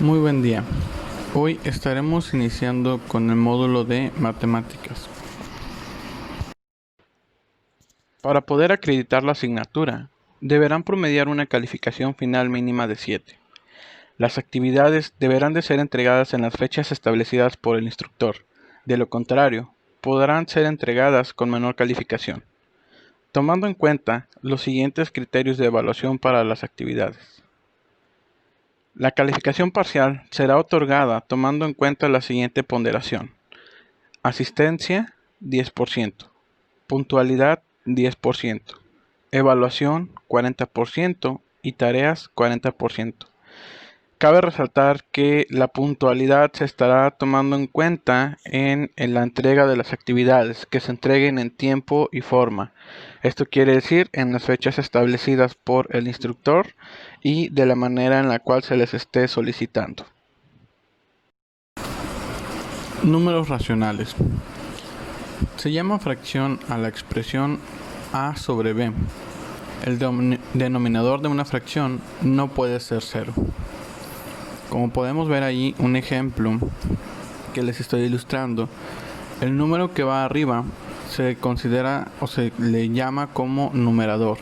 Muy buen día. Hoy estaremos iniciando con el módulo de matemáticas. Para poder acreditar la asignatura, deberán promediar una calificación final mínima de 7. Las actividades deberán de ser entregadas en las fechas establecidas por el instructor. De lo contrario, podrán ser entregadas con menor calificación, tomando en cuenta los siguientes criterios de evaluación para las actividades. La calificación parcial será otorgada tomando en cuenta la siguiente ponderación: asistencia 10%, puntualidad 10%, evaluación 40% y tareas 40%. Cabe resaltar que la puntualidad se estará tomando en cuenta en la entrega de las actividades, que se entreguen en tiempo y forma. Esto quiere decir en las fechas establecidas por el instructor y de la manera en la cual se les esté solicitando. Números racionales. Se llama fracción a la expresión a sobre b. El denominador de una fracción no puede ser 0. Como podemos ver ahí un ejemplo que les estoy ilustrando, el número que va arriba se considera o se le llama como numerador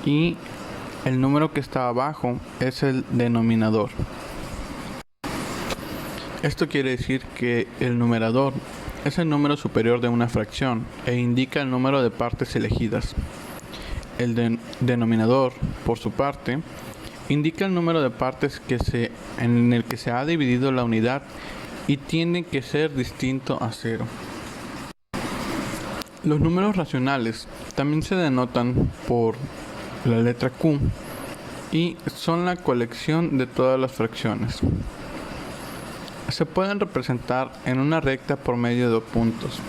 y el número que está abajo es el denominador. Esto quiere decir que el numerador es el número superior de una fracción e indica el número de partes elegidas. El denominador, por su parte, indica el número de partes en el que se ha dividido la unidad y tiene que ser distinto a 0. Los números racionales también se denotan por la letra Q y son la colección de todas las fracciones. Se pueden representar en una recta por medio de puntos.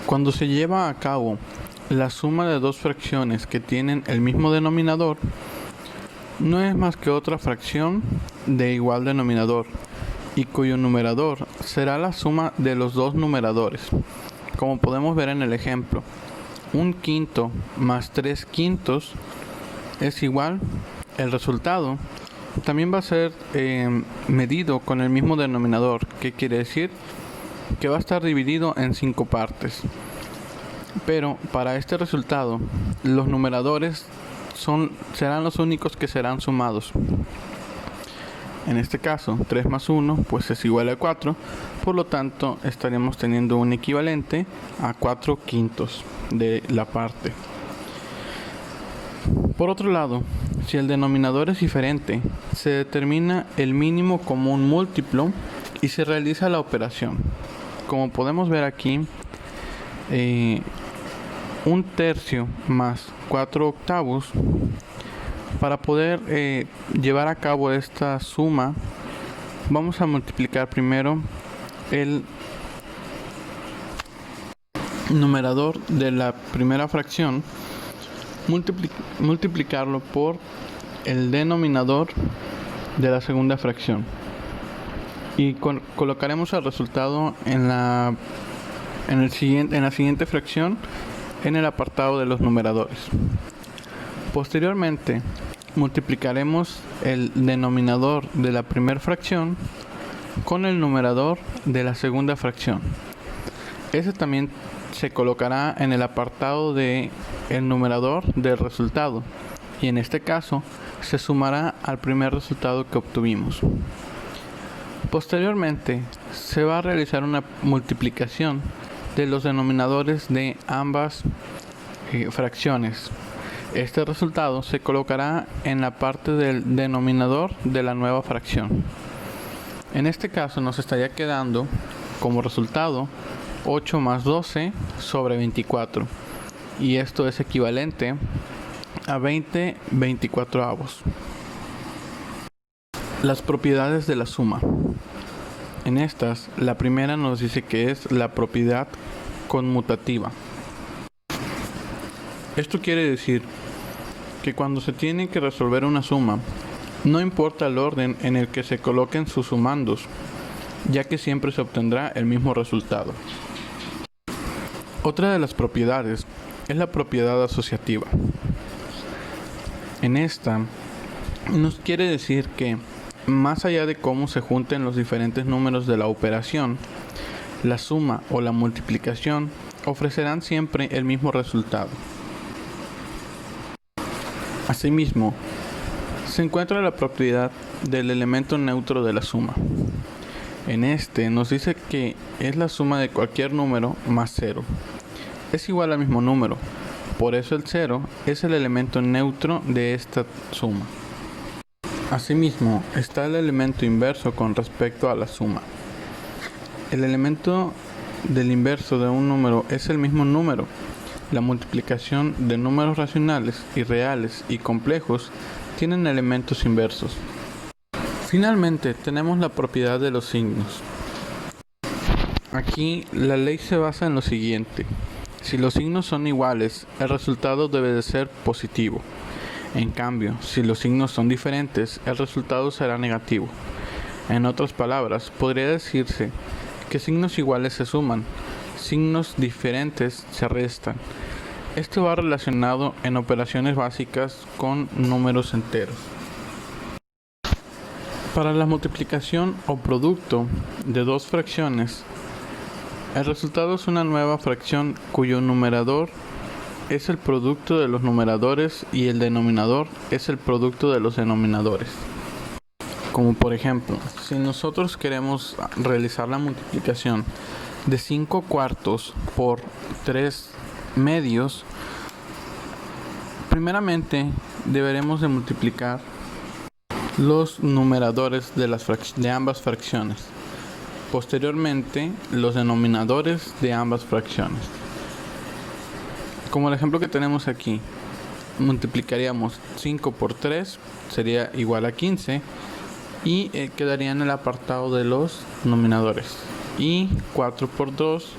Cuando se lleva a cabo la suma de dos fracciones que tienen el mismo denominador, no es más que otra fracción de igual denominador y cuyo numerador será la suma de los dos numeradores. Como podemos ver en el ejemplo, 1/5 más 3/5 es igual. El resultado también va a ser medido con el mismo denominador, que quiere decir que va a estar dividido en 5 partes. Pero para este resultado, los numeradores serán los únicos que serán sumados. En este caso, 3 más 1 pues es igual a 4, por lo tanto estaremos teniendo un equivalente a 4/5 de la parte. Por otro lado, si el denominador es diferente, se determina el mínimo común múltiplo y se realiza la operación. Como podemos ver aquí, 1/3 más 4/8. Para poder llevar a cabo esta suma, vamos a multiplicar primero el numerador de la primera fracción, multiplicarlo por el denominador de la segunda fracción y colocaremos el resultado en la siguiente fracción en el apartado de los numeradores. Posteriormente, multiplicaremos el denominador de la primera fracción con el numerador de la segunda fracción. Ese también se colocará en el apartado de el numerador del resultado y en este caso se sumará al primer resultado que obtuvimos. Posteriormente, se va a realizar una multiplicación de los denominadores de ambas fracciones. Este resultado se colocará en la parte del denominador de la nueva fracción. En este caso nos estaría quedando como resultado 8 más 12 sobre 24 y esto es equivalente a 20/24. Las propiedades de la suma. En estas, la primera nos dice que es la propiedad conmutativa. Esto quiere decir que cuando se tiene que resolver una suma, no importa el orden en el que se coloquen sus sumandos, ya que siempre se obtendrá el mismo resultado. Otra de las propiedades es la propiedad asociativa. En esta Nos quiere decir que, más allá de cómo se junten los diferentes números de la operación, la suma o la multiplicación ofrecerán siempre el mismo resultado. Asimismo, se encuentra la propiedad del elemento neutro de la suma. En este nos dice que es la suma de cualquier número más 0. Es igual al mismo número, por eso el 0 es el elemento neutro de esta suma. Asimismo, está el elemento inverso con respecto a la suma. El elemento del inverso de un número es el mismo número. La multiplicación de números racionales, irreales y complejos tienen elementos inversos. Finalmente, tenemos la propiedad de los signos. Aquí la ley se basa en lo siguiente. Si los signos son iguales, el resultado debe de ser positivo. En cambio, si los signos son diferentes, el resultado será negativo. En otras palabras, podría decirse que signos iguales se suman, signos diferentes se restan. Esto va relacionado en operaciones básicas con números enteros. Para la multiplicación o producto de dos fracciones, el resultado es una nueva fracción cuyo numerador es el producto de los numeradores y el denominador es el producto de los denominadores. Como por ejemplo, si nosotros queremos realizar la multiplicación de 5 cuartos por 3 medios, primeramente deberemos de multiplicar los numeradores de ambas fracciones. Posteriormente, los denominadores de ambas fracciones. Como el ejemplo que tenemos aquí, multiplicaríamos 5 por 3, sería igual a 15, y quedaría en el apartado de los denominadores. Y 4 por 2,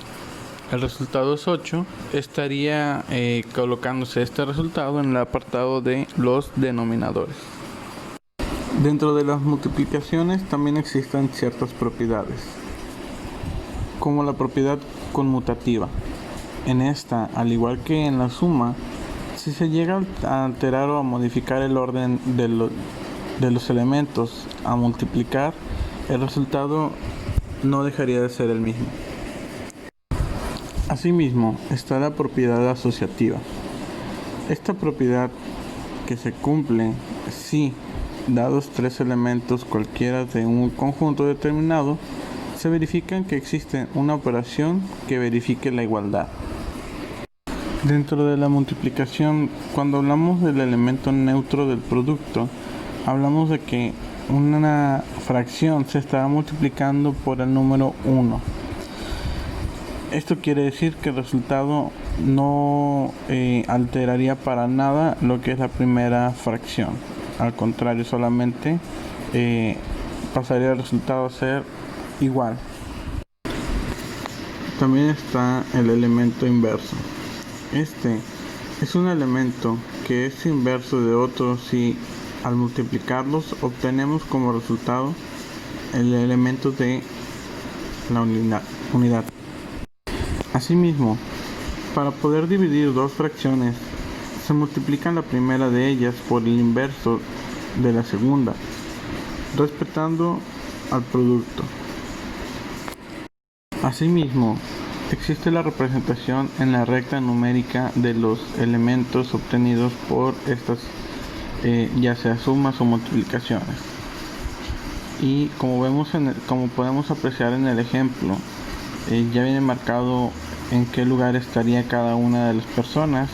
el resultado es 8, estaría colocándose este resultado en el apartado de los denominadores. Dentro de las multiplicaciones también existen ciertas propiedades, como la propiedad conmutativa. En esta, al igual que en la suma, si se llega a alterar o a modificar el orden de los elementos a multiplicar, el resultado no dejaría de ser el mismo. Asimismo, está la propiedad asociativa. Esta propiedad que se cumple si, dados tres elementos cualquiera de un conjunto determinado, se verifica que existe una operación que verifique la igualdad. Dentro de la multiplicación, cuando hablamos del elemento neutro del producto, hablamos de que una fracción se está multiplicando por el número 1. Esto quiere decir que el resultado no alteraría para nada lo que es la primera fracción. Al contrario, solamente pasaría el resultado a ser igual. También está el elemento inverso. Este es un elemento que es inverso de otro si al multiplicarlos obtenemos como resultado el elemento de la unidad. Asimismo, para poder dividir dos fracciones, se multiplican la primera de ellas por el inverso de la segunda, respetando al producto. Asimismo, existe la representación en la recta numérica de los elementos obtenidos por estas, ya sea sumas o multiplicaciones. Y como podemos apreciar en el ejemplo, ya viene marcado en qué lugar estaría cada una de las personas,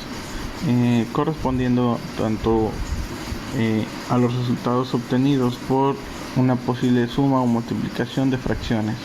correspondiendo tanto a los resultados obtenidos por una posible suma o multiplicación de fracciones.